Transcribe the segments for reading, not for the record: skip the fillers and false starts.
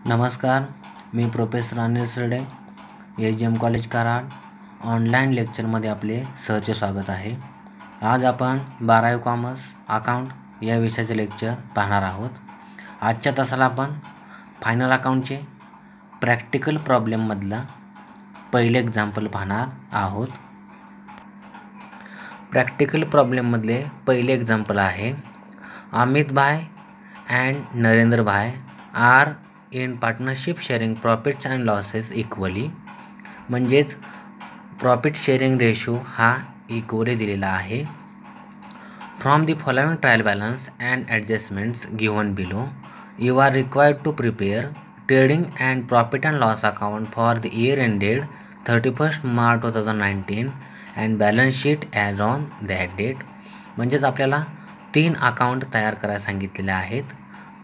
नमस्कार, मी प्रोफेसर अनिल सरडे, एच.डी.एम. College Karad. Online लेक्चरमध्ये आपले सहर्ष स्वागत आहे. आज आपण 12वी कॉमर्स अकाउंट या विषयाचे लेक्चर पाहणार आहोत. आजच्या तासाला आपण फायनल अकाउंटचे प्रॅक्टिकल प्रॉब्लेममधला पहिले एक्झाम्पल पाहणार आहोत. प्रॅक्टिकल प्रॉब्लेममधले पहिले एक्झाम्पल आहे अमित भाई and Narendra bhai are in partnership sharing profits and losses equally. म्हणजेच प्रॉफिट शेअरिंग रेशो हा इक्वली दिलेला आहे. From the following trial balance and adjustments given below you are required to prepare trading and profit and loss account for the year ended 31 March 2019 and balance sheet as on that date. म्हणजेच आपल्याला 3 account तयार करायला सांगितलेले आहेत.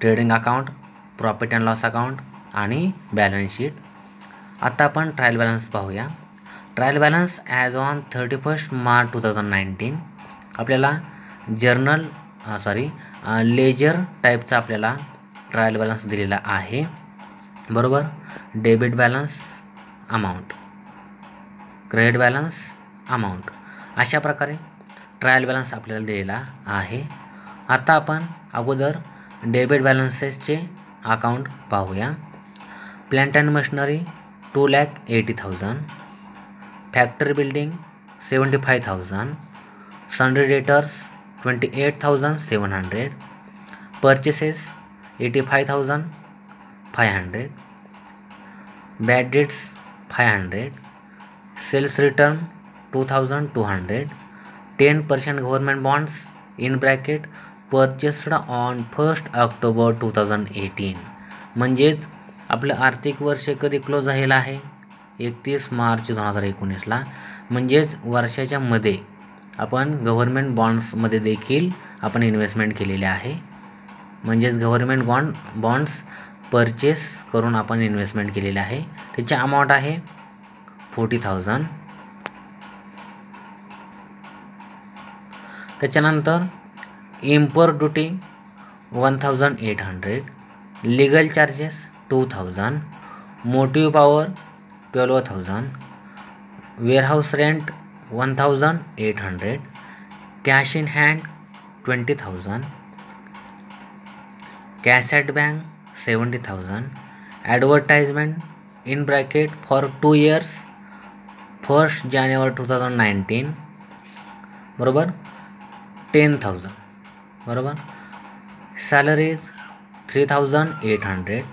Trading account, profit and loss account आणि balance sheet. आता आपण trial balance पाहूया. Trial balance as on 31 March 2019 आपल्याला लेजर टाईपचा आपल्याला ट्रायल बॅलन्स दिलेला आहे. बरोबर. Debit balance amount, credit balance amount अशा प्रकारे ट्रायल बॅलन्स आपल्याला दिलेला आहे. आता आपण अगोदर डेबिट बॅलन्सेसचे अकाउंट पाहूया. Plant and machinery 2,80,000, factory building 75,000, sundry debtors 28,700, purchases 85,500, bad debts 500, sales return 2,200, 10% government bonds in bracket purchased on 1 October 2018. म्हणजेच आपलं आर्थिक वर्ष कधी क्लोज झालेलं आहे 31 मार्च 2019ला. म्हणजेच वर्षाच्या मध्ये आपण गव्हर्नमेंट बॉन्ड्समध्ये देखील आपण इन्व्हेस्टमेंट केलेले आहे. म्हणजेच गव्हर्नमेंट बॉन्ड्स परचेस करून आपण इन्व्हेस्टमेंट केलेले आहे. त्याची अमाऊंट आहे 40,000. त्याच्यानंतर import duty 1,800, legal charges 2,000, motive power 12,000, warehouse rent 1,800, cash in hand 20,000, cash at bank 70,000, advertisement in bracket for 2 years 1 जानेवारी 2019 बरोबर 10,000. बरोबर. सॅलरीज 3,800,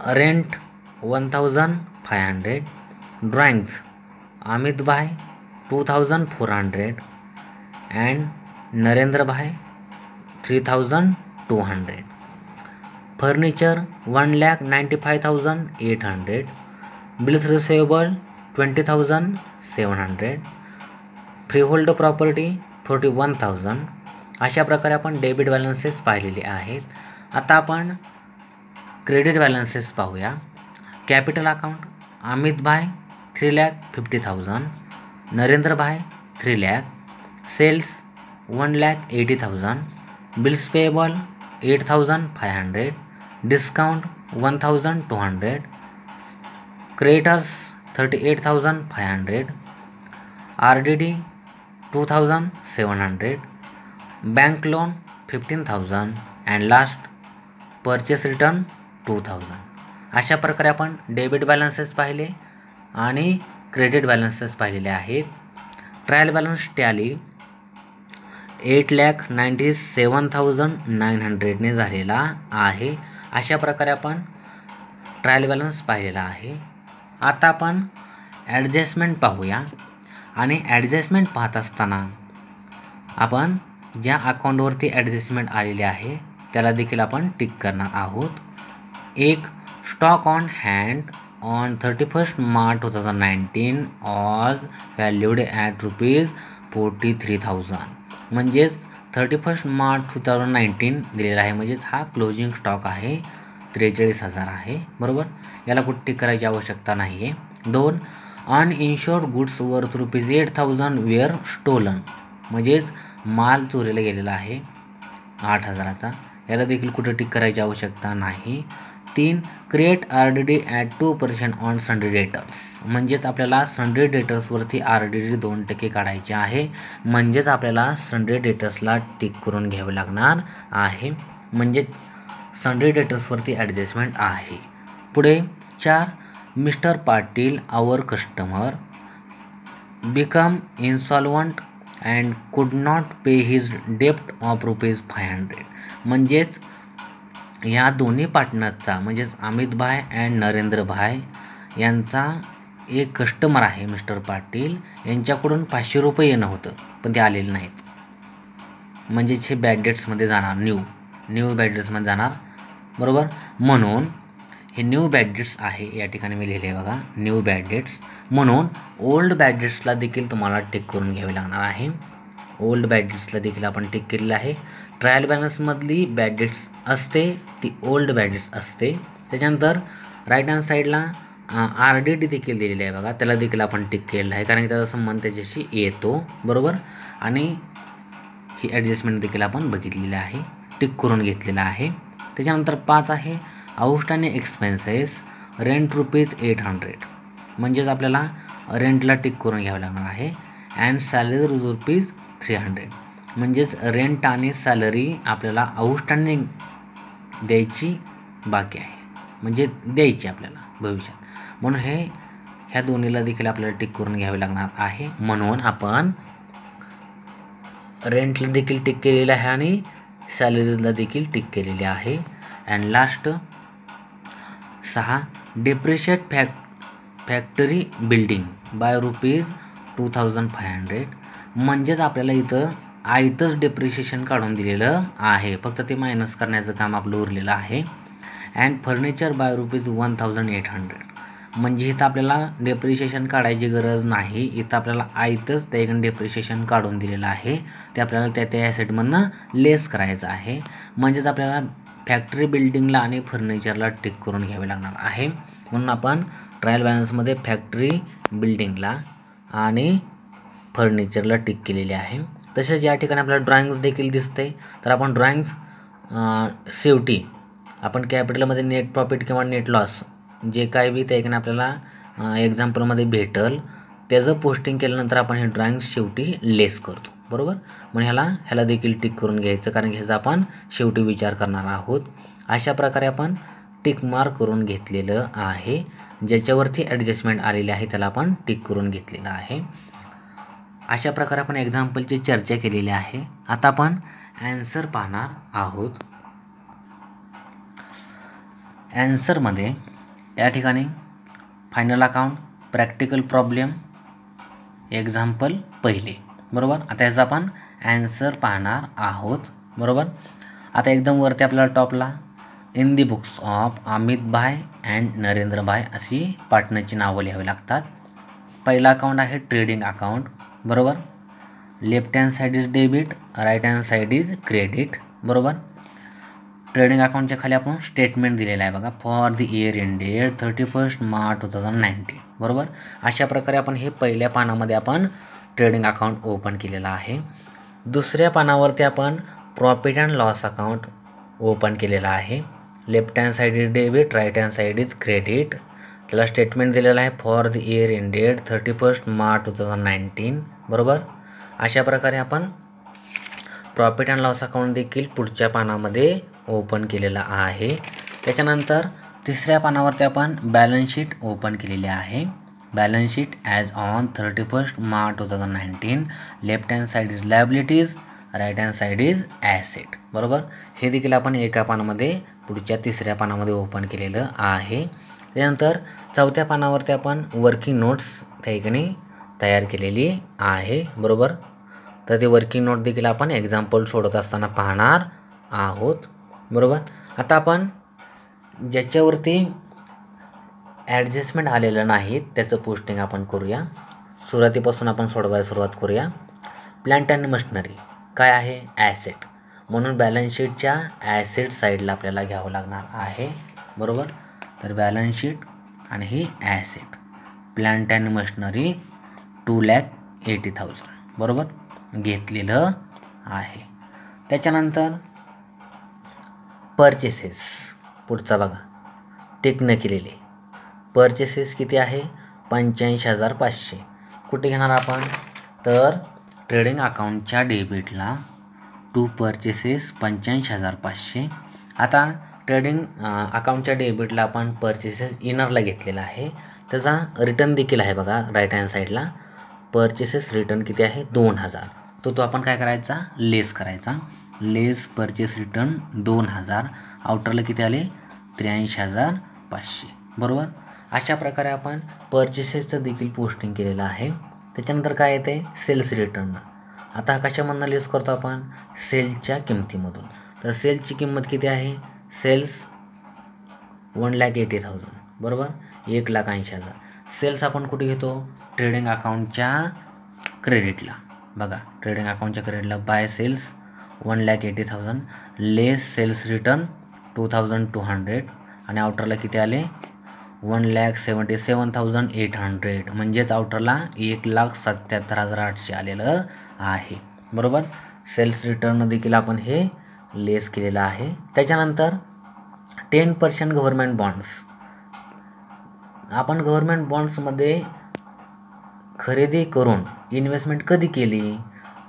रेंट 1,500, ड्रॉइंग्स अमित भाई 2,400 अँड नरेंद्र भाई 3,200, furniture 1,95,800, bills receivable 20,700, freehold property 41,000. अशा प्रकारे आपण डेबिट बॅलन्सेस पाहिलेले आहेत. आता आपण क्रेडिट बॅलन्सेस पाहूया. Capital account Amit bhai 3,50,000, Narendra bhai 3 lakh, sales 1,80,000, bills payable 8,500, discount 1,200, creditors 38,500, RDD 2,700, bank loan 15,000 and last purchase return 2,000. अशा प्रकारे आपण डेबिट बॅलन्सेस पाहिले आणि क्रेडिट बॅलन्सेस पाहिलेले आहेत. ट्रायल बॅलन्स टॅली 8,97,900ने झालेला आहे. अशा प्रकारे आपण ट्रायल बॅलन्स पाहिलेला आहे. आता आपण ॲडजस्टमेंट पाहूया. आणि ॲडजस्टमेंट पाहत असताना आपण ज्या अकाउंटवरती ॲडजस्टमेंट आलेली आहे त्याला देखील आपण टिक करणार आहोत. एक stock on hand on 31 March 2019 as valued at ₹43,000. म्हणजेच 31 मार्च 2019 दिलेला आहे. म्हणजेच हा क्लोजिंग स्टॉक आहे 43,000 आहे. बरोबर. याला कुठे टिक करायची आवश्यकता नाही आहे. 2 अनइन्शुअर्ड गुड्स वर्थ ₹8,000 वेअर स्टोलन. म्हणजेच माल चोरीला गेलेला आहे 8,000चा. याला देखील कुठे टिक करायची आवश्यकता नाही. 3 create RDD at 2% on sundry debtors, म्हणजेच आपल्याला सन्ड्री डेटर्सवरती RDD 2% काढायचे आहे, म्हणजेच आपल्याला सन्ड्री डेटर्सला टिक करून घ्यावे लागणार आहे, म्हणजे सन्ड्री डेटर्सवरती ॲडजस्टमेंट आहे. पुढे 4 mister Patil our customer become insolvent and could not pay his डेप्ट ऑफ ₹500, म्हणजेच या दोन्ही पार्टनर्सचा म्हणजेच अमितभाई अँड नरेंद्रभाई यांचा एक कस्टमर आहे मिस्टर पाटील, यांच्याकडून ₹500 येणं होतं पण ते आलेले नाहीत, म्हणजेच हे बॅड डेट्समध्ये जाणार, न्यू बॅड डेट्समध्ये जाणार, बरोबर. म्हणून हे न्यू बॅड डेट्स आहे, या ठिकाणी मी लिहिले बघा न्यू बॅड डेट्स. म्हणून ओल्ड बॅड डेट्सला देखील तुम्हाला टिक करून घ्यावे लागणार आहे. ओल्ड बॅड डेट्सला देखील आपण टिक केलेलं आहे. ट्रायल बॅलन्समधली बॅड डेट्स असते ती ओल्ड बॅड डेट्स असते. त्याच्यानंतर राईट हँड साईडला RDD देखील दिलेली आहे बघा, त्याला देखील आपण टिक केलेलं आहे कारण की त्याचा संबंध त्याच्याशी येतो, बरोबर. आणि ही ॲडजस्टमेंट देखील आपण बघितलेली आहे, टिक करून घेतलेला आहे. त्याच्यानंतर 5 आहे आउटस्टँडिंग एक्सपेन्सेस रेंट ₹800, म्हणजेच आपल्याला रेंटला टिक करून घ्यावं लागणार आहे. अँड सॅलरी ₹300, म्हणजेच रेंट आणि सॅलरी आपल्याला आउटस्टँडिंग द्यायची बाकी आहे, म्हणजे द्यायची आपल्याला भविष्यात, म्हणून ह्या दोन्हीला देखील आपल्याला टिक करून घ्यावे लागणार आहे. म्हणून आपण रेंटला देखील टिक केलेलं आहे आणि सॅलरीजला देखील टिक केलेली आहे. And last 6 depreciate factory building bye ₹2500, म्हणजेच आपल्याला इथं आयतंच डेप्रिशिएशन काढून दिलेलं आहे, फक्त ते मायनस करण्याचं काम आपलं उरलेलं आहे. अँड फर्निचर बाय ₹1800, म्हणजे इथं आपल्याला डेप्रिशिएशन काढायची गरज नाही, इथं आपल्याला आयतंच त्या डेप्रिशिएशन काढून दिलेलं आहे, ते आपल्याला त्या ॲसेटमधनं लेस करायचं आहे, म्हणजेच आपल्याला फॅक्टरी बिल्डिंगला आणि फर्निचरला टिक करून घ्यावे लागणार आहे. म्हणून आपण ट्रायल बॅलन्समध्ये फॅक्टरी बिल्डिंगला आणि फर्निचरला टिक केलेली आहे. तसेच या ठिकाणी आपल्याला ड्रॉइंग्स देखील दिसते, तर आपण ड्रॉइंग्स शेवटी आपण कॅपिटलमध्ये नेट प्रॉफिट किंवा नेट लॉस जे काय बी त्या ठिकाणी आपल्याला एक्झाम्पलमध्ये भेटल त्याचं पोस्टिंग केल्यानंतर आपण हे ड्रॉइंग्स शेवटी लेस करतो, बरोबर. मग ह्याला देखील टिक करून घ्यायचं कारण ह्याचा आपण शेवटी विचार करणार आहोत. अशा प्रकारे आपण टिक मार्क करून घेतलेलं आहे, ज्याच्यावरती ॲडजस्टमेंट आलेली आहे त्याला आपण टिक करून घेतलेलं आहे. अशा प्रकारे आपण एक्झाम्पलची चर्चा केलेली आहे. आता आपण ॲन्सर पाहणार आहोत. ॲन्सरमध्ये या ठिकाणी final account, practical problem, example पहिले, बरोबर. आता याचा आपण ॲन्सर पाहणार आहोत, बरोबर. आता एकदम वरती आपल्याला टॉपला in the books of Amitbhai and Narendrabhai अशी पार्टनरची नावं लिहावी लागतात. पहिला अकाउंट आहे ट्रेडिंग अकाउंट, बरोबर. Left hand side is debit, right hand side is credit, बरोबर. ट्रेडिंग अकाउंटच्या खाली आपण स्टेटमेंट दिलेलं आहे बघा, for the year ended 31 March 2019, बरोबर. अशा प्रकारे आपण हे पहिल्या पानामध्ये आपण ट्रेडिंग अकाउंट ओपन केलेलं आहे. दुसऱ्या पानावरती आपण profit and loss account open केलेलं आहे. Left hand side is debit, right hand side is credit, त्याला स्टेटमेंट दिलेलं आहे for the year ended 31 March 2019, बरोबर. अशा प्रकारे आपण प्रॉफिट अँड लॉस अकाउंट देखील पुढच्या पानामध्ये ओपन केलेला आहे. त्याच्यानंतर तिसऱ्या पानावरती आपण बॅलन्स शीट ओपन केलेली आहे. Balance sheet as on 31 March 2019, left hand side is liabilities, right hand side is asset, बरोबर. हे देखील आपण एका पानामध्ये पुढच्या तिसऱ्या पानामध्ये ओपन केलेलं आहे. त्यानंतर चौथ्या पानावरती आपण वर्किंग नोट्स त्या ठिकाणी तयार केलेली आहे, बरोबर. तर ते वर्किंग नोट देखील आपण एक्झाम्पल सोडत असताना पाहणार आहोत, बरोबर. आता आपण ज्याच्यावरती ॲडजस्टमेंट आलेलं नाही त्याचं पोस्टिंग आपण करूया. सुरुवातीपासून आपण सोडवायला सुरुवात करूया. प्लांट अँड मशिनरी काय आहे? ॲसेट, म्हणून बॅलन्स शीटच्या ॲसेट साईडला आपल्याला घ्यावं लागणार आहे, बरोबर. तर बॅलन्स शीट आणि ही ॲसेट, प्लांट अँड मशिनरी 2,80,000, बरोबर घेतलेलं आहे. त्याच्यानंतर परचेसेस पुढचा बघा, टिक न केलेले पर्चेसेस किती आहे 85,500. कुठे घेणार आपण तर ट्रेडिंग अकाउंटच्या डेबिटला टू पर्चेसेस 85,500. आता ट्रेडिंग अकाउंटच्या डेबिटला आपण पर्चेसेस इनरला घेतलेला आहे, त्याचा रिटर्न देखील आहे बघा राईट हँड साईडला. पर्चेसेस रिटर्न किती आहे 2,000. तो आपण काय करायचा लेस करायचा. लेस परचेस रिटर्न 2,000. आउटरला किती आले 83,500. बरोबर. अशा प्रकारे आपण पर्चेसेसचं देखील पोस्टिंग केलेलं आहे. त्याच्यानंतर काय येते सेल्स रिटर्न. आता कशामधून लेस करतो आपण सेलच्या किमतीमधून. तर सेलची किंमत किती आहे सेल्स 1,80,000. बरोबर 1,80,000. सेल्स आपण कुठे घेतो ट्रेडिंग अकाउंटच्या क्रेडिटला. बघा ट्रेडिंग अकाउंटच्या क्रेडिटला by sales 1,80,000 less sales return 2,200 आणि आउटरला किती आले 1,77,800. म्हणजेच आउटरला 1,77,800 आलेलं आहे. बरोबर. सेल्स रिटर्न देखील आपण हे लेस केलेलं आहे. त्याच्यानंतर 10% गव्हर्नमेंट बॉन्ड्स. आपण गव्हर्नमेंट बॉन्ड्समध्ये खरेदी करून इन्व्हेस्टमेंट कधी केली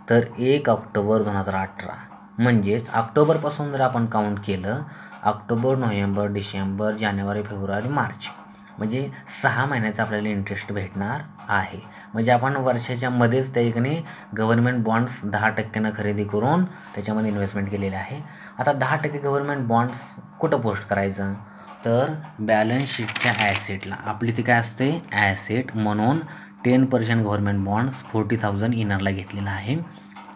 तर 1 ऑक्टोबर 2018. म्हणजेच ऑक्टोबरपासून जर आपण काउंट केलं ऑक्टोबर, नोव्हेंबर, डिसेंबर, जानेवारी, फेब्रुवारी, मार्च म्हणजे 6 महिन्याचा आपल्याला इंटरेस्ट भेटणार आहे. म्हणजे आपण वर्षाच्या मध्येच त्या ठिकाणी गव्हर्नमेंट बॉन्ड्स 10% खरेदी करून त्याच्यामध्ये इन्व्हेस्टमेंट केलेले आहे. आता 10% गव्हर्नमेंट बॉन्ड्स कुठं पोस्ट करायचं तर बॅलन्स शीटच्या ॲसेटला. आपली ती काय असते ॲसेट म्हणून 10% गव्हर्नमेंट बॉन्ड्स 40,000 इनरला घेतलेला आहे.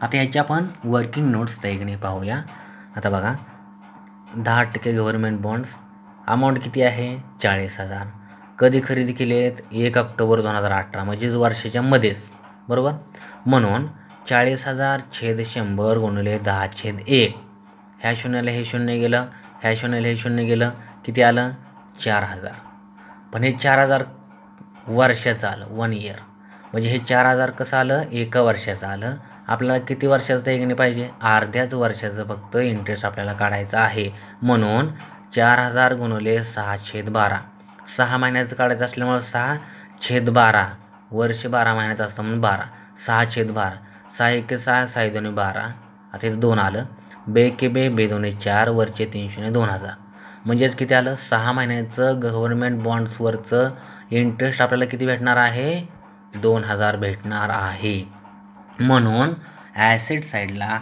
आता ह्याच्या आपण वर्किंग नोट्स त्या ठिकाणी पाहूया. आता बघा 10% गव्हर्नमेंट बॉन्ड्स अमाऊंट किती आहे 40,000. कधी खरेदी केले आहेत 1 ऑक्टोबर 2018 म्हणजेच वर्षाच्या मध्येच. बरोबर. म्हणून 40,000 छेद 100 गुणिले 10/1. ह्या शून्याला हे शून्य गेलं, ह्या शून्याला हे शून्य गेलं, किती आलं 4,000. पण हे 4,000 वर्षाचं आलं 1 इयर. म्हणजे हे 4,000 कसं आलं 1 वर्षाचं आलं. आपल्याला किती वर्षाचं हे पाहिजे अर्ध्याच वर्षाचं फक्त इंटरेस्ट आपल्याला काढायचं आहे. म्हणून 4,000 गुणिले 6/12. 6 महिन्याचं काढायचं असल्यामुळे 6/12 वर्ष 12 महिन्याचं असतं म्हणून 12. 6/12 6 1 6 6 2 12. आता इथं 2 आलं. बे के बे 2 4 वरचे 3 2,000. म्हणजेच किती आलं 6 महिन्याचं गव्हर्नमेंट बॉन्ड्सवरचं इंटरेस्ट आपल्याला किती भेटणार आहे 2,000 भेटणार आहे. म्हणून ॲसेट साईडला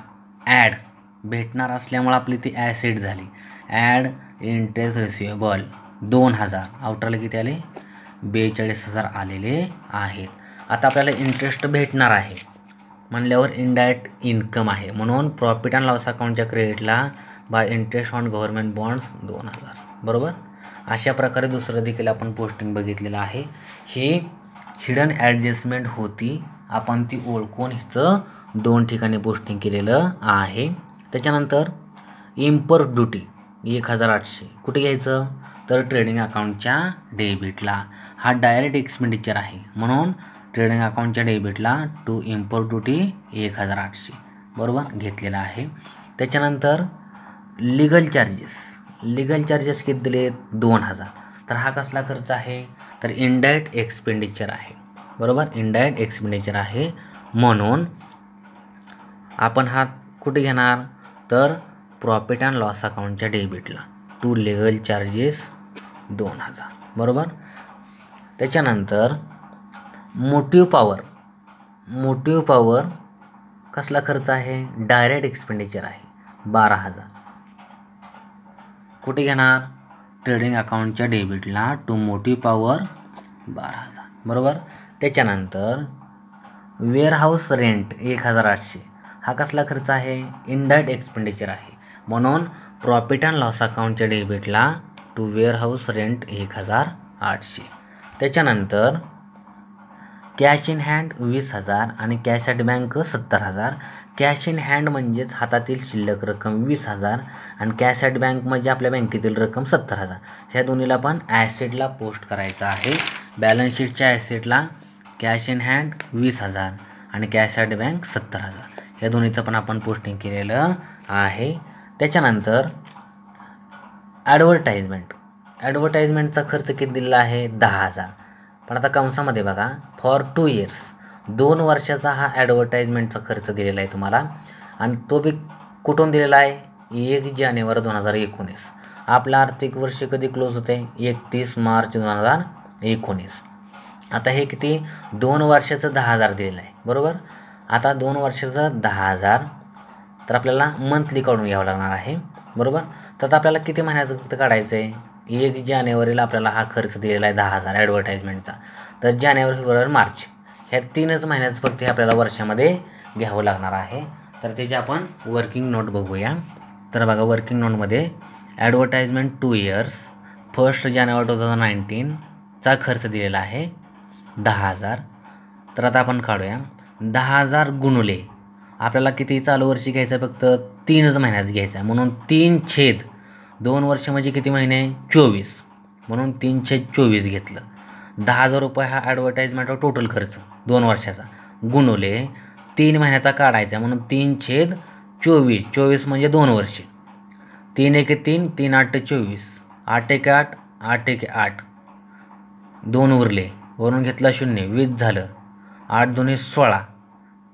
ॲड भेटणार असल्यामुळे आपली ती ॲसेट झाली. Add interest receivable 2,000. आउटरला किती आले 42,000 आलेले आहेत. आता आपल्याला इंटरेस्ट भेटणार आहे म्हणल्यावर इनडायरेक्ट इन्कम आहे. म्हणून प्रॉफिट अँड लॉस अकाउंटच्या क्रेडिटला by interest on government bonds 2,000. बरोबर. अशा प्रकारे दुसरं देखील आपण पोस्टिंग बघितलेलं आहे. ही हिडन ॲडजस्टमेंट होती. आपण ती ओळखून हिचं 2 ठिकाणी पोस्टिंग केलेलं आहे. त्याच्यानंतर इम्पोर्ट ड्युटी 1,800 कुठे घ्यायचं तर ट्रेडिंग अकाउंटच्या डेबिटला. हा डायरेक्ट एक्सपेंडिचर आहे म्हणून ट्रेडिंग अकाउंटच्या डेबिटला टू इम्पोर्ट ड्युटी 1,800 बरोबर घेतलेला आहे. त्याच्यानंतर लिगल चार्जेस किती दिले 2,000. तर हा कसला खर्च आहे तर इनडायरेक्ट एक्सपेंडिचर आहे. बरोबर इनडायरेक्ट एक्सपेंडिचर आहे. म्हणून आपण हा कुठे घेणार तर प्रॉफिट अँड लॉस अकाउंटच्या डेबिटला टू लिगल चार्जेस 2,000. बरोबर. त्याच्यानंतर मोटिव्ह पॉवर कसला खर्च आहे डायरेक्ट एक्सपेंडिचर आहे 12,000. कुठे घेणार ट्रेडिंग अकाउंटच्या डेबिटला टू मोटिव्ह पॉवर 12,000. बरोबर. त्याच्यानंतर वेअरहाऊस रेंट 1,800 हा कसला खर्च आहे इनडायरेक्ट एक्सपेंडिचर आहे. म्हणून प्रॉफिट अँड लॉस अकाउंटच्या डेबिटला टू वेअरहाऊस रेंट 1,800. त्याच्यानंतर कॅश इन हँड 20,000 आणि cash at bank 70,000. Cash in hand म्हणजेच हातातील शिल्लक रक्कम 20,000 आणि कॅश ॲट बँक म्हणजे आपल्या बँकेतील रक्कम 70,000. ह्या दोन्हीला पण ॲसेटला पोस्ट करायचं आहे. बॅलन्स शीटच्या ॲसेटला कॅश इन हँड 20,000 आणि कॅश ॲट बँक 70,000 ह्या दोन्हीचं पण आपण पोस्टिंग केलेलं आहे. त्याच्यानंतर ॲडव्हर्टाईजमेंटचा खर्च किती दिलेला आहे 10,000. पण आता कंसामध्ये बघा फॉर 2 इयर्स 2 वर्षाचा हा ॲडव्हर्टाईजमेंटचा खर्च दिलेला आहे तुम्हाला आणि तो बी कुठून दिलेला आहे 1 जानेवारी 2019. आपलं आर्थिक वर्ष कधी क्लोज होते 31 मार्च 2019. आता हे किती 2 वर्षाचं 10,000 दिलेलं आहे बरोबर. आता 2 वर्षाचं 10,000 तर आपल्याला मंथली काढून घ्यावं लागणार आहे बरोबर. तर आता आपल्याला किती महिन्याचं फक्त काढायचं आहे 1 जानेवारीला आपल्याला हा खर्च दिलेला आहे 10,000 ॲडव्हर्टाईजमेंटचा. तर जानेवारी फेब्रुवारी मार्च ह्या 3च महिन्याचं फक्त हे आपल्याला वर्षामध्ये घ्यावं लागणार आहे. तर त्याची आपण वर्किंग नोट बघूया. तर बघा वर्किंग नोटमध्ये ॲडव्हर्टाईजमेंट 2 इयर्स 1 जानेवारी 2019चा खर्च दिलेला आहे 10,000. तर आता आपण काढूया 10,000 गुणुले आपल्याला किती चालू वर्षी घ्यायचं आहे फक्त 3च महिन्याचं घ्यायचं आहे म्हणून 3/2 वर्ष म्हणजे किती महिने 24 म्हणून 3/24 घेतलं. 10,000 रुपये हा ॲडव्हर्टाईजमेंटचा टोटल खर्च 2 वर्षाचा गुणुले 3 महिन्याचा काढायचा म्हणून 3/24 24 म्हणजे 2 वर्षे 3 1 3 3 8 24 8 1 8 8 1 8 2 उरले वरून घेतला 0 20 झालं 8 2 16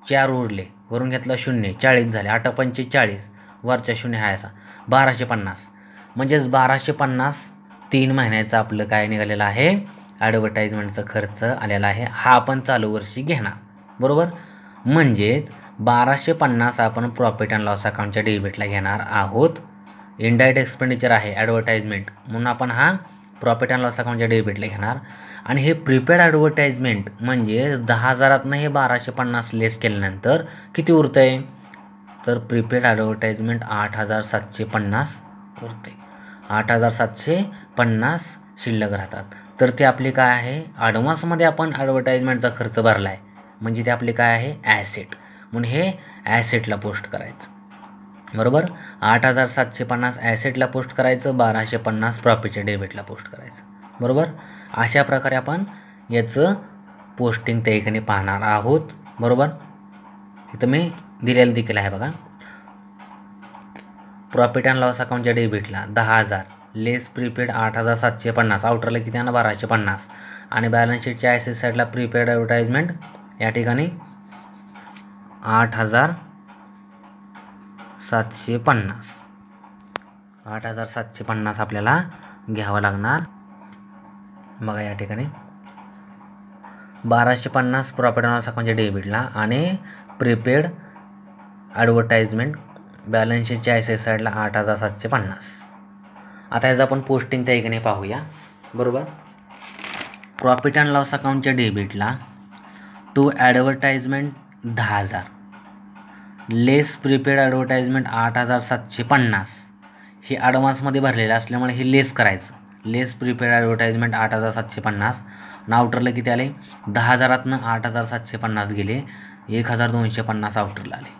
4 उरले वरून घेतला 0 40 झाले 8 5 40 वरच्या 0 हा असा 1250 म्हणजेच 1250 3 महिन्याचं आपलं काय निघालेलं आहे ॲडव्हर्टाईजमेंटचा खर्च आलेला आहे. हा आपण चालू वर्षी घेणार बरोबर. म्हणजेच 1250 आपण प्रॉफिट अँड लॉस अकाउंटच्या डेबिटला घेणार आहोत. इनडायरेक्ट एक्सपेंडिचर आहे ॲडव्हर्टाईजमेंट म्हणून आपण हा प्रॉफिट अँड लॉस अकाउंटच्या डेबिटला घेणार. आणि हे प्रिपेड ॲडव्हर्टाईजमेंट म्हणजे 10,000तनं हे 1250 लेस केल्यानंतर किती उरतं आहे तर प्रिपेड ॲडव्हर्टाईजमेंट 8,750 उरते. 8,750 शिल्लक राहतात. तर ते आपले काय आहे ॲडव्हान्समध्ये आपण ॲडव्हर्टाईजमेंटचा खर्च भरला आहे म्हणजे ते आपले काय आहे ॲसेट म्हणून हे ॲसेटला पोस्ट करायचं बरोबर. 8,750 ॲसेटला पोस्ट करायचं 1,250 प्रॉफिटच्या डेबिटला पोस्ट करायचं बरोबर. अशा प्रकारे आपण याचं पोस्टिंग त्या ठिकाणी पाहणार आहोत बरोबर. इथं मी दिलेलं देखील आहे बघा. प्रॉफिट अँड लॉस अकाउंटच्या डेबिटला 10,000 लेस प्रीपेड 8,750 आउटरला किती आहे 1,250 आणि बॅलन्स शीटच्या ॲसेट साईडला प्रीपेड ॲडव्हर्टाईजमेंट या ठिकाणी 8,750 8,750 आपल्याला घ्यावं लागणार बघा. या ठिकाणी 1,250 प्रॉफिट अँड लॉस अकाउंटच्या डेबिटला आणि प्रीपेड ॲडव्हर्टाईजमेंट बॅलन्स शीटच्या ॲसेट साईडला 8,750. आता याचं आपण पोस्टिंग त्या ठिकाणी पाहूया बरोबर. प्रॉफिट अँड लॉस अकाउंटच्या डेबिटला to advertisement 10,000 less prepaid advertisement 8,750 हे ॲडव्हान्समध्ये भरलेलं असल्यामुळे हे लेस करायचं. लेस प्रीपेड ॲडव्हर्टाईजमेंट 8,750 आणि आउटरला किती आले 10,000तनं 8,750 गेले 1,250 आउटरला आले.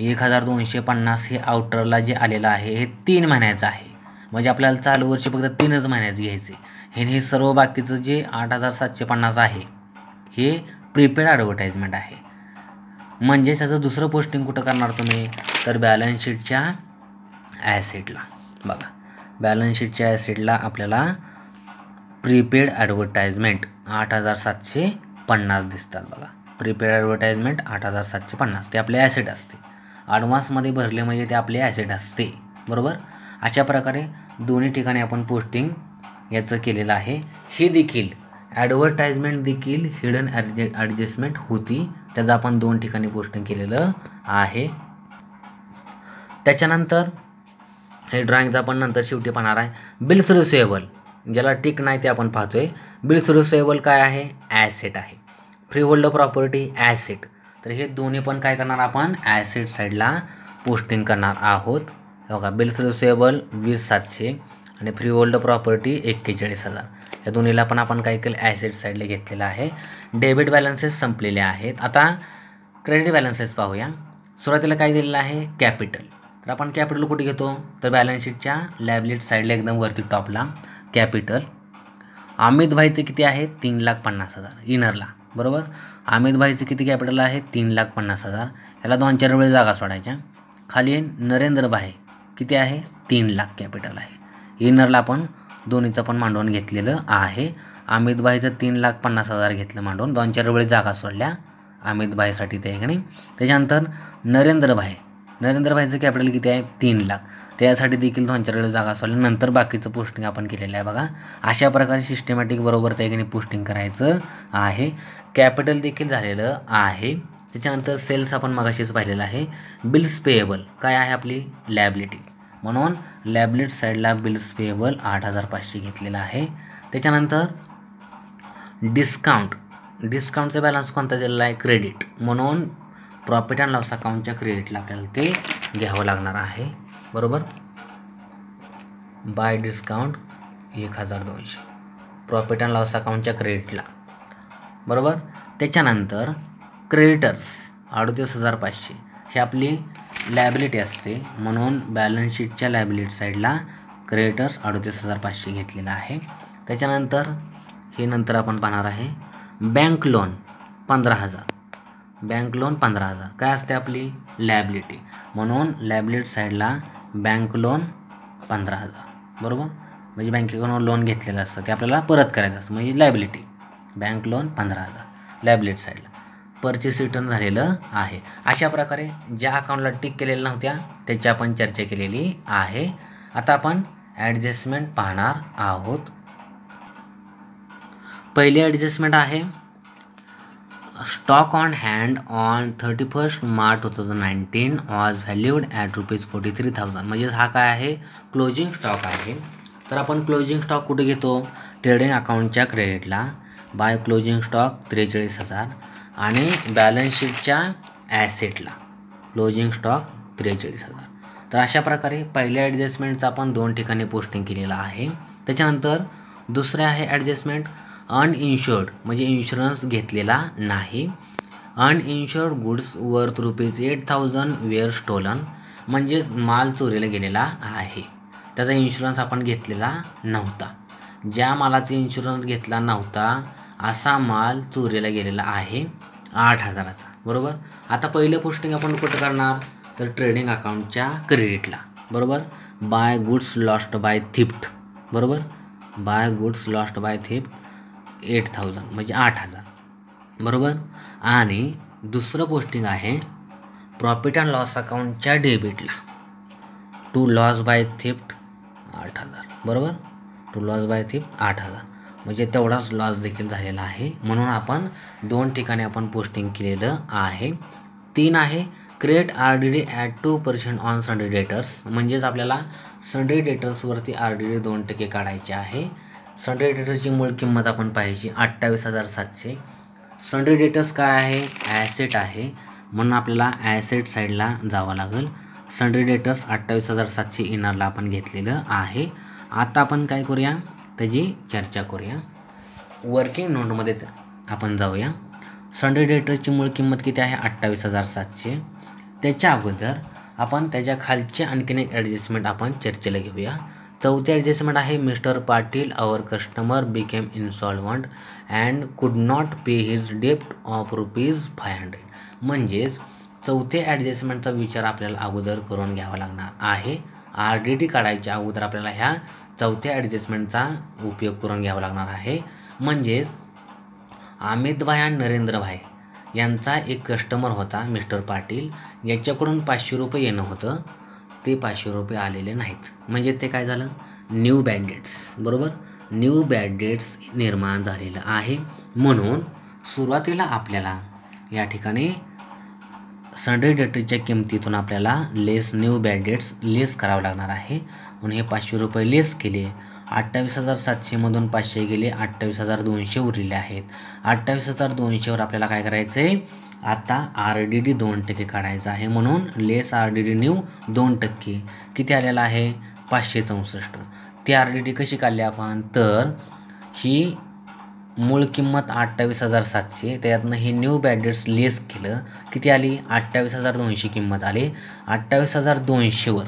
1,250 हे आउटरला जे आलेलं आहे हे 3 महिन्याचं आहे म्हणजे आपल्याला चालू वर्षी फक्त 3च महिन्याचं घ्यायचे. हे सर्व बाकीचं जे 8,750 आहे हे प्रीपेड ॲडव्हर्टाईजमेंट आहे. म्हणजे त्याचं दुसरं पोस्टिंग कुठं करणार तुम्ही तर बॅलन्स शीटच्या ॲसेटला बघा. बॅलन्स शीटच्या ॲसेटला आपल्याला प्रीपेड ॲडव्हर्टाईजमेंट 8,750 दिसतात बघा. प्रीपेड ॲडव्हर्टाईजमेंट 8,750 ते आपले ॲसेट असते. ॲडव्हान्समध्ये भरले म्हणजे ते आपले ॲसेट असते बरोबर. अशा प्रकारे दोन्ही ठिकाणी आपण पोस्टिंग याचं केलेलं आहे. हे देखील ॲडव्हर्टाईजमेंट देखील हिडन ॲडजस्टमेंट होती त्याचं आपण 2 ठिकाणी पोस्टिंग केलेलं आहे. त्याच्यानंतर हे ड्रॉइंगचं आपण नंतर शेवटी पाहणार आहे. बिल्स रिसिवेबल ज्याला टिक नाही ते आपण पाहतोय. बिल्स रिसिवेबल काय आहे ॲसेट आहे. Free hold property asset. तर हे दोन्ही पण काय करणार आपण ॲसेट साईडला पोस्टिंग करणार आहोत बघा. बिल्स रिसिवेबल 20,700 आणि फ्री होल्ड प्रॉपर्टी 41,000 या दोन्हीला पण आपण काय केलं ॲसेट साईडला घेतलेलं आहे. डेबिट बॅलन्सेस संपलेले आहेत. आता क्रेडिट बॅलन्सेस पाहूया. सुरुवातीला काय दिलेलं आहे कॅपिटल. तर आपण कॅपिटल कुठे घेतो तर बॅलन्स शीटच्या लायबिलिटी साईडला एकदम वरती टॉपला कॅपिटल. अमित भाईचं किती आहे 3,50,000 इनरला बरोबर. अमित भाईचं किती कॅपिटल आहे 3,50,000. याला 2-4 वेळेस जागा सोडायच्या. खाली नरेंद्र भाई किती आहे 3 लाख कॅपिटल आहे. इनरला आपण दोन्हीचं पण मांडवून घेतलेलं आहे. अमितभाईचं 3,50,000 घेतलं मांडवून, 2-4 वेळेस जागा सोडल्या अमितभाईसाठी त्या ठिकाणी. त्याच्यानंतर नरेंद्रभाईचं कॅपिटल किती आहे 3 लाख, त्यासाठी देखील 2-4 वेळेस जागा सोडल्या. नंतर बाकीचं पोस्टिंग आपण केलेलं आहे बघा. अशा प्रकारे सिस्टमॅटिक बरोबर त्या ठिकाणी पोस्टिंग करायचं आहे. कॅपिटल देखील झालेलं आहे. त्याच्यानंतर सेल्स आपण मगाशीच पाहिलेलं आहे. बिल्स पेएबल काय आहे आपली लॅबिलिटी, म्हणून लॅबिलिटी साईडला बिल्स पेएबल 8,500 घेतलेलं आहे. त्याच्यानंतर डिस्काउंटचा बॅलन्स कोणता दिलेला आहे क्रेडिट, म्हणून प्रॉफिट अँड लॉस अकाउंटच्या क्रेडिटला आपल्याला ते घ्यावं लागणार आहे. बरोबर, by discount 1,200 profit and loss अकाउंटच्या क्रेडिटला. बरोबर, त्याच्यानंतर क्रेडिटर्स 38,500 ही आपली लॅबिलिटी असते, म्हणून बॅलन्स शीटच्या लॅबिलिटी साईडला क्रेडिटर्स 38,500 घेतलेलं आहे. त्याच्यानंतर हे नंतर आपण पाहणार आहे. बँक लोन 15,000 काय असते आपली लॅबिलिटी, म्हणून लॅबिलिटी साईडला बँक लोन 15,000. बरोबर, म्हणजे बँकेकडून लोन घेतलेलं असतं ते आपल्याला परत करायचं असतं, म्हणजे लॅबिलिटी. बँक लोन 15,000 लॅबिलिटी साईडला. परचेस रिटर्न झालेलं आहे. अशा प्रकारे ज्या अकाउंटला टिक केलेल्या नव्हत्या त्याची आपण चर्चा केलेली आहे. आता आपण ॲडजस्टमेंट पाहणार आहोत. पहिली ॲडजस्टमेंट आहे stock on hand on 31 March 2019 was valued at ₹43,000. म्हणजे हा काय आहे क्लोजिंग स्टॉक आहे. तर आपण क्लोजिंग स्टॉक कुठे घेतो ट्रेडिंग अकाउंटच्या क्रेडिटला. बाय क्लोजिंग स्टॉक 43,000 आणि बॅलन्स शीटच्या ॲसेटला क्लोजिंग स्टॉक 43,000. तर अशा प्रकारे पहिल्या ॲडजस्टमेंटचं आपण 2 ठिकाणी पोस्टिंग केलेलं आहे. त्याच्यानंतर दुसरे आहे ॲडजस्टमेंट अनइन्शुर्ड, म्हणजे इन्शुरन्स घेतलेला नाही. अनइन्शुर्ड गुड्स वर्थ ₹8,000 वेअर स्टोलन, म्हणजेच माल चोरीला गेलेला आहे, त्याचा इन्शुरन्स आपण घेतलेला नव्हता. ज्या मालाचा इन्शुरन्स घेतला नव्हता असा माल चोरीला गेलेला आहे 8,000चा. बरोबर, आता पहिलं पोस्टिंग आपण कुठं करणार तर ट्रेडिंग अकाउंटच्या क्रेडिटला. बरोबर, by goods lost by theft. बरोबर, by goods lost by theft 8,000 म्हणजे 8,000. बरोबर, आणि दुसरं पोस्टिंग आहे प्रॉफिट अँड लॉस अकाउंटच्या डेबिटला टू लॉस बाय थिफ्ट 8,000. बरोबर, टू लॉस बाय थिफ्ट 8,000 म्हणजे तेवढाच लॉस देखील झालेला आहे, म्हणून आपण 2 ठिकाणी आपण पोस्टिंग केलेलं आहे. 3 आहे create RDD at 2% on Sunday debtors, म्हणजेच आपल्याला सन्डे डेटर्सवरती RDD 2% काढायचे आहे. सन्डे डेटर्सची मूळ किंमत आपण पाहिजे 28,700. सन्डे डेटर्स काय आहे ॲसेट आहे, म्हणून आपल्याला ॲसेट साईडला जावं लागेल. सन्डे डेटर्स 28,700 इनरला आपण घेतलेलं आहे. आता आपण काय करूया त्याची चर्चा करूया. वर्किंग नोटमध्ये आपण जाऊया. सन्डे डेटर्सची मूळ किंमत किती आहे 28,700. त्याच्या अगोदर आपण त्याच्या खालचे आणखीन एक ॲडजस्टमेंट आपण चर्चेला घेऊया. चौथी ॲडजस्टमेंट आहे mister Patil our customer became insolvent and could not pay his डेप्ट ऑफ ₹500. म्हणजेच चौथ्या ॲडजस्टमेंटचा विचार आपल्याला अगोदर करून घ्यावा लागणार आहे. RDD काढायच्या अगोदर आपल्याला ह्या चौथ्या ॲडजस्टमेंटचा उपयोग करून घ्यावा लागणार आहे. म्हणजेच अमितभाई आणि नरेंद्रभाई यांचा एक कस्टमर होता मिस्टर पाटील, याच्याकडून ₹500 येणं होतं, ते ₹500 आलेले नाहीत. म्हणजे ते काय झालं न्यू बॅड डेट्स. बरोबर, न्यू बॅड डेट्स निर्माण झालेलं आहे. म्हणून सुरुवातीला आपल्याला या ठिकाणी सन्डे डेटच्या किमतीतून आपल्याला लेस न्यू बॅड डेट्स लेस करावं लागणार आहे. म्हणून हे ₹500 लेस केले. 28,700मधून 500 गेले, 28,200 उरलेले आहेत. 28,200वर आपल्याला काय करायचं आहे आता RDD 2% काढायचं आहे. म्हणून लेस RDD न्यू 2% किती आलेला आहे 564. ती RDD कशी काढली आपण तर ही मूळ किंमत 28,700, त्यातनं हे न्यू बॅड डेट्स लेस केलं, किती आली 28,200 किंमत आली. 28,200वर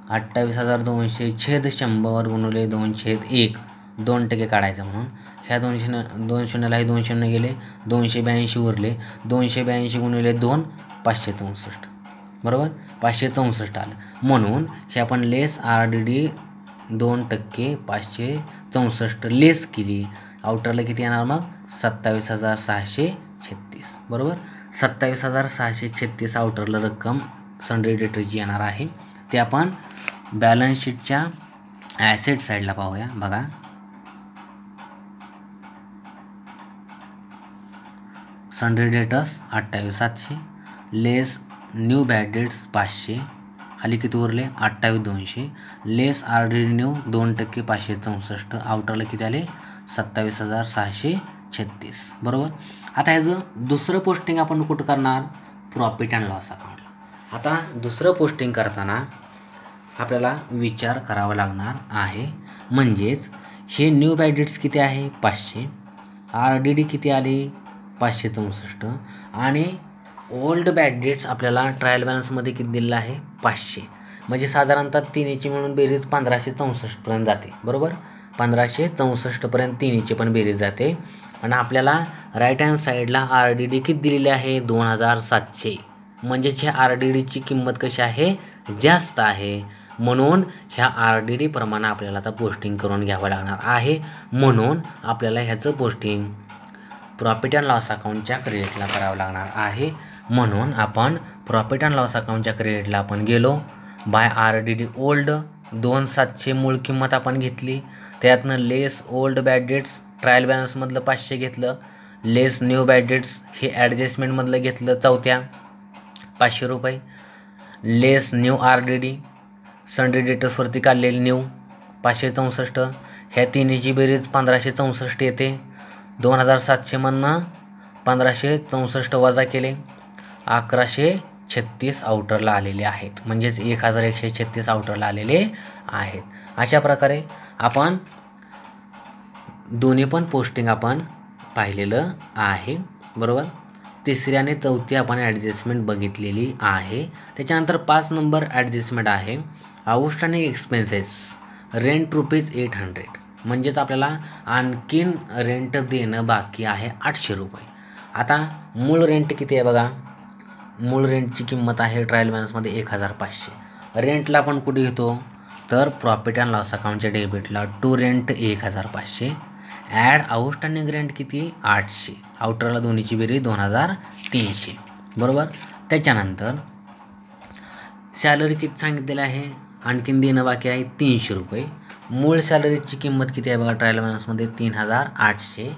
28,200 छेद 100 गुणिले 2/1 2% काढायचं. म्हणून ह्या 200ला हे 200 गेले, 282 उरले, 282 गुणिले 2 564. बरोबर, 564 आलं. म्हणून हे आपण लेस RDD 2% 564 लेस केली, आउटरला किती येणार मग 27,636 बरोबर. 27,636 आउटरला रक्कम सन्ड्री डेटरची येणार आहे. ते आपण बॅलन्स शीटच्या ॲसेट साईडला पाहूया. बघा सन्ड्री डेटर्स 28,700 लेस न्यू बॅड डेट्स 500 खाली किती उरले 28,200 लेस RDD न्यू 2% 564 आउटरला किती आले 27,636 बरोबर. आता ह्याचं दुसरं पोस्टिंग आपण कुठं करणार प्रॉफिट अँड लॉस अकाउंटला. आता दुसरं पोस्टिंग करताना आपल्याला विचार करावा लागणार आहे. म्हणजेच हे न्यू बॅड डेट्स किती आहे 500, RDD किती आले 564 आणि ओल्ड बॅड डेट्स आपल्याला ट्रायल बॅलन्समध्ये किती दिलेलं आहे 500. म्हणजे साधारणतः तिन्हीची म्हणून बेरीज 1564पर्यंत जाते बरोबर. 1564पर्यंत तिन्हीची पण बेरीज जाते. आणि आपल्याला राईट हँड साईडला RDD किती दिलेली आहे 2,700. म्हणजेच ह्या RDDची किंमत कशी आहे जास्त आहे. म्हणून ह्या RDD प्रमाणे आपल्याला आता पोस्टिंग करून घ्यावं लागणार आहे. म्हणून आपल्याला ह्याचं पोस्टिंग प्रॉफिट अँड लॉस अकाउंटच्या क्रेडिटला करावं लागणार आहे. म्हणून आपण प्रॉफिट अँड लॉस अकाउंटच्या क्रेडिटला आपण गेलो. बाय RDD ओल्ड 2,700 मूळ किंमत आपण घेतली. त्यातनं लेस ओल्ड बॅड डेट्स ट्रायल बॅलन्समधलं 500 घेतलं. लेस न्यू बॅड डेट्स हे ॲडजस्टमेंटमधलं घेतलं चौथ्या 500 रुपये. लेस न्यू RDD सन्ड्री डेटर्सवरती काढलेली न्यू 564. ह्या तिन्हीची बेरीज 1564 येते. 2,700मधनं 1564 वजा केले 1,136 आउटरला आलेले आहेत. म्हणजेच 1,136 आउटरला आलेले आहेत. अशा प्रकारे आपण दोन्ही पण पोस्टिंग आपण पाहिलेलं आहे बरोबर. तिसरी आणि चौथी आपण ॲडजस्टमेंट बघितलेली आहे. त्याच्यानंतर 5 नंबर ॲडजस्टमेंट आहे आउटस्टँडिंग एक्सपेन्सेस रेंट ₹800. म्हणजेच आपल्याला आणखीन रेंट देणं बाकी आहे 800 रुपये. आता मूळ रेंट किती आहे बघा. मूळ रेंटची किंमत आहे ट्रायल बॅलन्समध्ये 1,500. रेंटला आपण कुठे घेतो तर प्रॉफिट अँड लॉस अकाउंटच्या डेबिटला to rent 1,500 add outstanding rent किती 800 आउटरला दोन्हीची बेरीज 2,300 बरोबर. त्याच्यानंतर सॅलरी किती सांगितलेलं आहे आणखीन देणं बाकी आहे 300 रुपये. मूळ सॅलरीची किंमत किती आहे बघा ट्रायल बॅलन्समध्ये 3,800.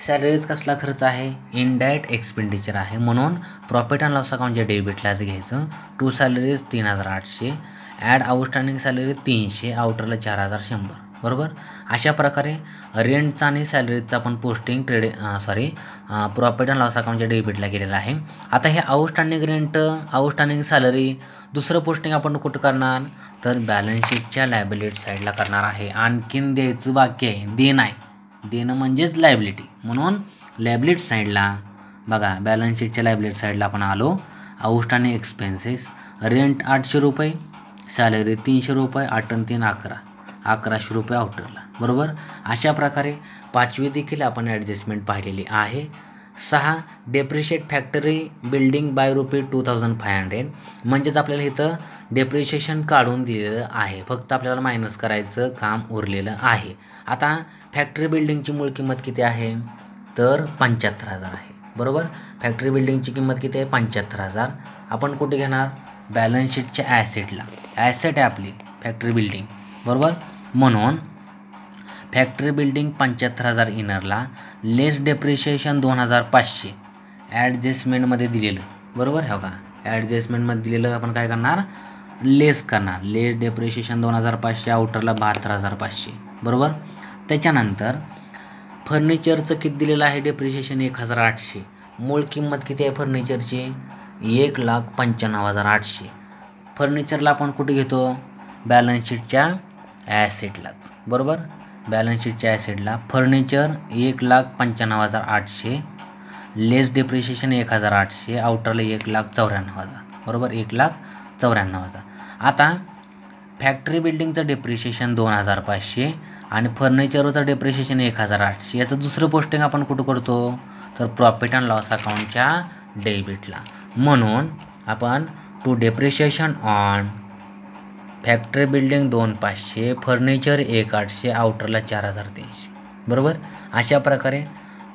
सॅलरीज कसला खर्च आहे इनडायरेक्ट एक्सपेंडिचर आहे. म्हणून प्रॉफिट अँड लॉस अकाउंटच्या डेबिटलाच घ्यायचं. To salaries 3,800 add outstanding salary 300 आउटरला 4,100 बरोबर. अशा प्रकारे रेंटचा आणि सॅलरीजचा आपण पोस्टिंग प्रॉफिट अँड लॉस अकाउंटच्या डेबिटला केलेलं आहे. आता हे आउटस्टँडिंग रेंट आउटस्टँडिंग सॅलरी दुसरं पोस्टिंग आपण कुठं करणार तर बॅलन्स शीटच्या लायबिलिटी साईडला करणार आहे. आणखीन द्यायचं बाकी आहे देणं आहे. देणं म्हणजेच लायबिलिटी. म्हणून लायबिलिटी साईडला बघा बॅलन्स शीटच्या लायबिलिटी साईडला आपण आलो. आउटस्टँडिंग एक्सपेन्सेस रेंट 800 रुपये सॅलरी 300 रुपये 8 आणि 3 1100 रुपये आउटरला बरोबर. अशा प्रकारे पाचवी देखील आपण ॲडजस्टमेंट पाहिलेली आहे. 6 डेप्रिशिएट फॅक्टरी बिल्डिंग बाय ₹2,500. म्हणजेच आपल्याला इथं डेप्रिशिएशन काढून दिलेलं आहे. फक्त आपल्याला मायनस करायचं काम उरलेलं आहे. आता फॅक्टरी बिल्डिंगची मूळ किंमत किती आहे तर 75,000 आहे बरोबर. फॅक्टरी बिल्डिंगची किंमत किती आहे 75,000. आपण कुठे घेणार बॅलन्स शीटच्या ॲसेटला. ॲसेट आहे आपली फॅक्टरी बिल्डिंग बरोबर. म्हणून फॅक्टरी बिल्डिंग 75,000 इनरला लेस डेप्रिशिएशन 2,500 ॲडजस्टमेंटमध्ये दिलेलं बरोबर. हो का ॲडजस्टमेंटमध्ये दिलेलं आपण काय करणार लेस करणार. लेस डेप्रिशिएशन 2,500 आउटरला 72,500 बरोबर. त्याच्यानंतर फर्निचरचं किती दिलेलं आहे डेप्रिशिएशन 1,800. मूळ किंमत किती आहे फर्निचरची 1,95,800. फर्निचरला आपण कुठे घेतो बॅलन्स शीटच्या ॲसेटलाच बरोबर. बॅलन्स शीटच्या ॲसेटला फर्निचर 1,95,800 लेस डेप्रिशिएशन 1,800 आउटरला 1,94,000 बरोबर 1,94,000. आता फॅक्टरी बिल्डिंगचं डेप्रिशिएशन 2,500 आणि फर्निचरचं डेप्रिशिएशन 1,800. याचं दुसरं पोस्टिंग आपण कुठं करतो तर प्रॉफिट अँड लॉस अकाउंटच्या डेबिटला. म्हणून आपण to depreciation on factory building 2,500, furniture 1,800, आउटरला 4,300. बरोबर. अशा प्रकारे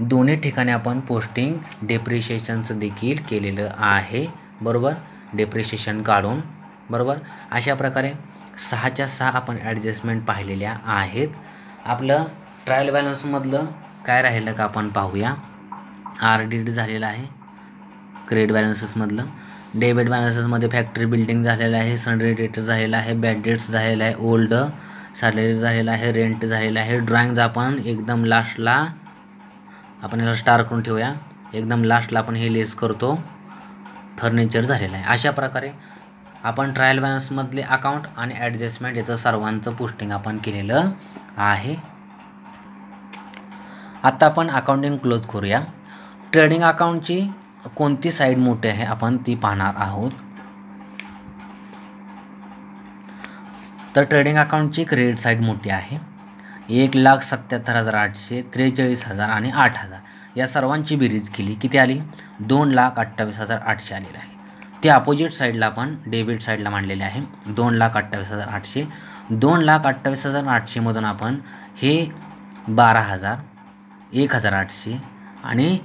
दोन्ही ठिकाणी आपण पोस्टिंग डेप्रिशिएशनचं देखील केलेलं आहे. बरोबर. डेप्रिशिएशन काढून. बरोबर. अशा प्रकारे 6च्या 6 आपण ॲडजस्टमेंट पाहिलेल्या आहेत. आपलं ट्रायल बॅलन्समधलं काय राहिलं का आपण पाहूया. RDD झालेलं आहे क्रेडिट बॅलन्सेसमधलं. डेबिट बॅलन्सेसमध्ये फॅक्टरी बिल्डिंग झालेलं आहे, सनरी डेट झालेलं आहे, बॅड डेट्स झालेलं आहे, ओल्ड सॅलरी झालेलं आहे, रेंट झालेलं आहे. ड्रॉइंग्ज आपण एकदम लास्टला आपण याला स्टार करून ठेवूया. एकदम लास्टला आपण हे लेस करतो. फर्निचर झालेलं आहे. अशा प्रकारे आपण ट्रायल बॅलन्समधले अकाउंट आणि ॲडजस्टमेंट याचं सर्वांचं पोस्टिंग आपण केलेलं आहे. आता आपण अकाउंटिंग क्लोज करूया. ट्रेडिंग अकाउंटची कोणती साईड मोठी आहे आपण ती पाहणार आहोत. तर ट्रेडिंग अकाउंटची क्रेडिट साईड मोठी आहे. 1,77,800, 43,000 आणि 8,000 या सर्वांची बेरीज केली किती आली. 2,28,800 आलेलं आहे. ते अपोजिट साईडला आपण डेबिट साईडला मांडलेले आहे. 2,28,800. 2,28,800 मधून आपण हे 12,000, 1,800 आणि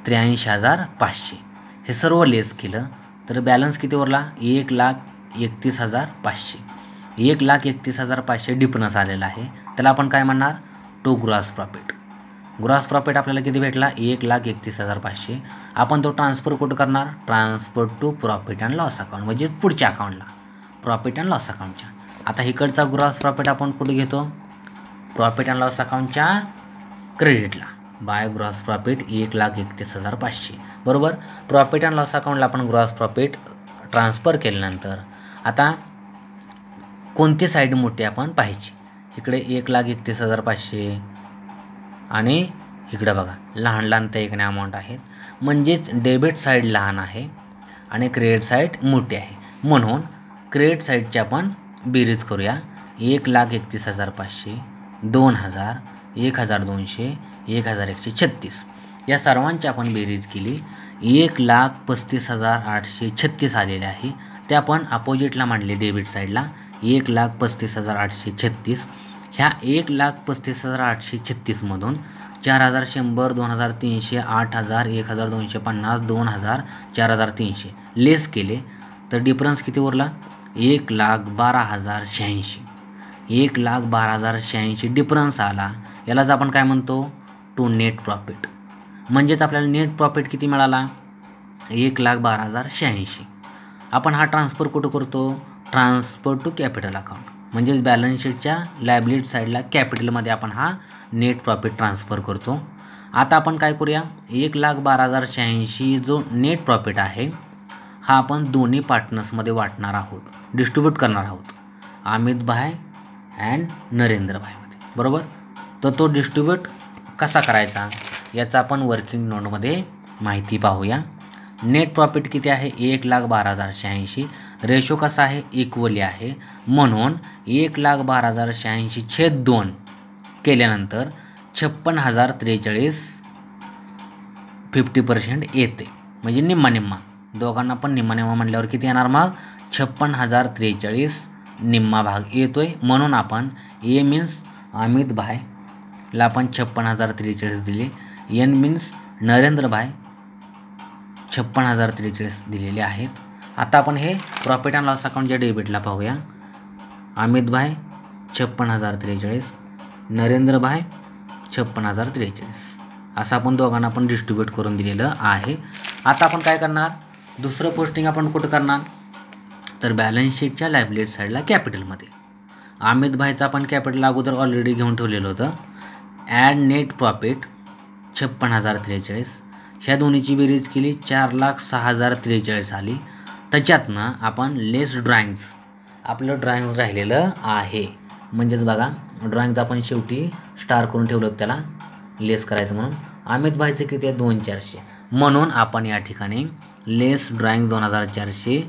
83,500 हे सर्व लेस केलं तर बॅलन्स किती उरला. 1,31,500. 1,31,500 डिफरन्स आलेला आहे. त्याला आपण काय म्हणणार. To gross profit. Gross profit आपल्याला किती भेटला. 1,31,500. आपण तो ट्रान्सफर कुठं करणार. Transfer to profit and loss account म्हणजे पुढच्या अकाउंटला प्रॉफिट अँड लॉस अकाउंटच्या. आता इकडचा ग्रॉस प्रॉफिट आपण कुठे घेतो. प्रॉफिट अँड लॉस अकाउंटच्या क्रेडिटला. By gross profit 1,31,500. बरोबर. प्रॉफिट अँड लॉस अकाउंटला आपण ग्रॉस प्रॉफिट ट्रान्सफर केल्यानंतर आता कोणती साईड मोठी आपण पाहिजे. इकडे 1,31,500 आणि इकडे बघा लहान लहान त्या इकडे अमाऊंट आहेत. म्हणजेच डेबिट साईड लहान आहे आणि क्रेडिट साईड मोठी आहे. म्हणून क्रेडिट साईडची आपण बेरीज करूया. 1,31,500, 2,000, 1,200, 1,136 या सर्वांची आपण बेरीज केली. 1,35,836 आलेले आहे. ते आपण अपोजिटला मांडले डेबिट साईडला. 1,35,836. ह्या 1,35,836 मधून 4,100, 2,300, 8,000, 1,250, 2,000, 4,300 लेस केले तर डिफरन्स किती उरला. 1,12,086. 1,12,086 डिफरन्स आला. यालाच आपण काय म्हणतो. To net profit. म्हणजेच आपल्याला नेट प्रॉफिट किती मिळाला. 1,12,086. आपण हा ट्रान्सफर कुठं करतो. ट्रान्सफर टू कॅपिटल अकाउंट म्हणजेच बॅलन्स शीटच्या लायबिलिटी साईडला कॅपिटलमध्ये आपण हा नेट प्रॉफिट ट्रान्सफर करतो. आता आपण काय करूया. 1,12,086 जो नेट प्रॉफिट आहे हा आपण दोन्ही पार्टनर्समध्ये वाटणार आहोत. डिस्ट्रीब्यूट करणार आहोत. अमित भाई अँड नरेंद्र भाईमध्ये. बरोबर. तर तो डिस्ट्रीब्यूट कसा करायचा याचा आपण वर्किंग नोटमध्ये माहिती पाहूया. नेट प्रॉफिट किती आहे. 1,12,086. रेशो कसा आहे. इक्वली आहे. म्हणून 1,12,086/2 केल्यानंतर 56,043 50% येते. म्हणजे निम्मा निम्मा दोघांना पण निम्मा निम्मा म्हटल्यावर किती येणार मग 56,043 निम्मा भाग येतोय. म्हणून आपण ए मीन्स अमित भाईला आपण 56,043 दिले. एन मीन्स नरेंद्र भाई 56,043 दिलेले आहेत. आता आपण हे प्रॉफिट अँड लॉस अकाउंटच्या डेबिटला पाहूया. अमित भाई 56,043, नरेंद्र भाई 56,043 असं आपण दोघांना आपण डिस्ट्रीब्यूट करून दिलेलं आहे. आता आपण काय करणार. दुसरं पोस्टिंग आपण कुठं करणार तर बॅलन्स शीटच्या लायबिलिटी साईडला कॅपिटलमध्ये. अमित भाईचा आपण कॅपिटल अगोदर ऑलरेडी घेऊन ठेवलेलं होतं. Add net profit 56,043. ह्या दोन्हीची बेरीज केली 4,06,043 आली. त्याच्यातनं आपण लेस ड्रॉइंग्ज आपलं ड्रॉइंग्ज राहिलेलं आहे. म्हणजेच बघा ड्रॉइंग्ज आपण शेवटी स्टार करून ठेवलं त्याला लेस करायचं म्हणून. अमित भाईचं किती आहे 2,400. म्हणून आपण या ठिकाणी लेस ड्रॉइंग 2,400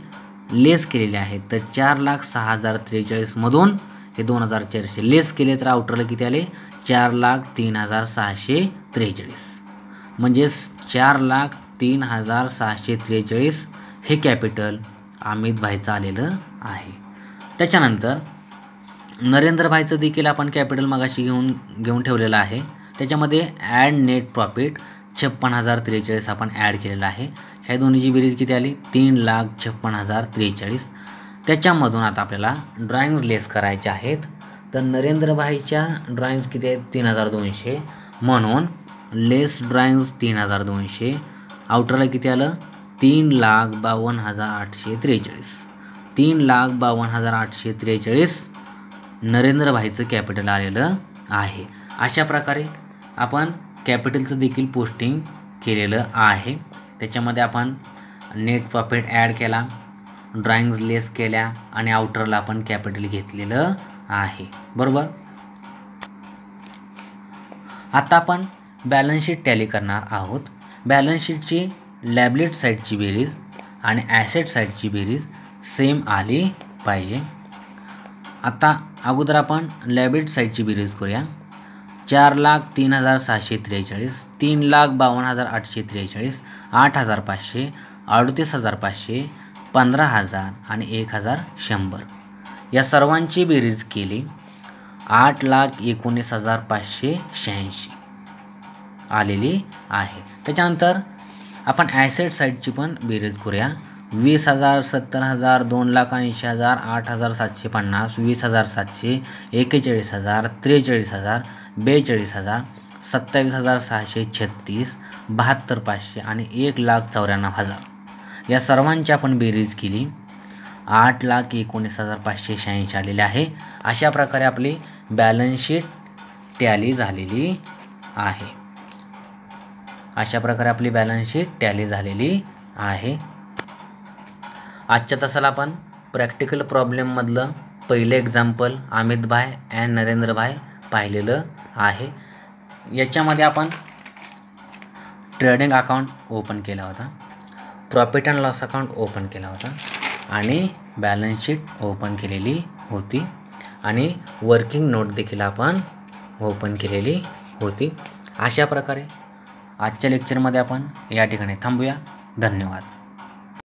लेस केलेले आहेत. तर 4,06,043 मधून हे 2,400 लेस केले तर आउटरला किती आले 4,03,643. म्हणजेच 4,03,643 हे कॅपिटल अमित भाईचं आलेलं आहे. त्याच्यानंतर नरेंद्रभाईचं देखील आपण कॅपिटल मगाशी घेऊन ठेवलेलं आहे. त्याच्यामध्ये ॲड नेट प्रॉफिट 56,043 आपण ॲड केलेलं आहे. ह्या दोन्हीची बेरीज किती आली? 3,56,043. त्याच्यामधून आता आपल्याला ड्रॉइंग्ज लेस करायचे आहेत. तर नरेंद्रभाईच्या ड्रॉइंग्ज किती आहेत? 3,200. म्हणून लेस ड्रॉइंग्ज 3,200. आउटरला किती आलं? 3,52,843. 3,52,843 नरेंद्रभाईचं कॅपिटल आलेलं आहे. अशा प्रकारे आपण कॅपिटलचं देखील पोस्टिंग केलेलं आहे. त्याच्यामध्ये आपण नेट प्रॉफिट ॲड केला, ड्रॉइंग्ज लेस केल्या आणि आउटरला आपण कॅपिटल घेतलेलं आहे. बरोबर. आता आपण बॅलन्स शीट टॅली करणार आहोत. बॅलन्स शीटची लॅबिलिटी साईडची बेरीज आणि ॲसेट साईडची बेरीज सेम आली पाहिजे. आता अगोदर आपण लॅबिलिटी साईडची बेरीज करूया. 4,03,743, 3,52,843, 8,500, 38,500, 15,000 आणि 1,100 या सर्वांची बेरीज केली 8,19,586 आलेली आहे. त्याच्यानंतर आपण ॲसेट साईडची पण बेरीज करूया. 20,000, 70,000, 2,80,000, 8,750, 20,700, 41,000, 43,000, 42,000, 27,636, 72,500 आणि 1,94,000 या सर्वांची आपण बेरीज केली 8,19,586 आलेले आहे. अशा प्रकारे आपली बॅलन्स शीट टॅली झालेली आहे. अशा प्रकारे आपली बॅलन्स शीट टॅली झालेली आहे. आजच्या तासाला आपण प्रॅक्टिकल प्रॉब्लेममधलं पहिलं एक्झाम्पल अमितभाई अँड नरेंद्रभाई पाहिलेलं आहे. याच्यामध्ये आपण ट्रेडिंग अकाउंट ओपन केला होता, profit and loss account open केला होता आणि बॅलन्स शीट ओपन केलेली होती आणि वर्किंग नोट देखील आपण ओपन केलेली होती. अशा प्रकारे आजच्या लेक्चरमध्ये आपण या ठिकाणी थांबूया. धन्यवाद.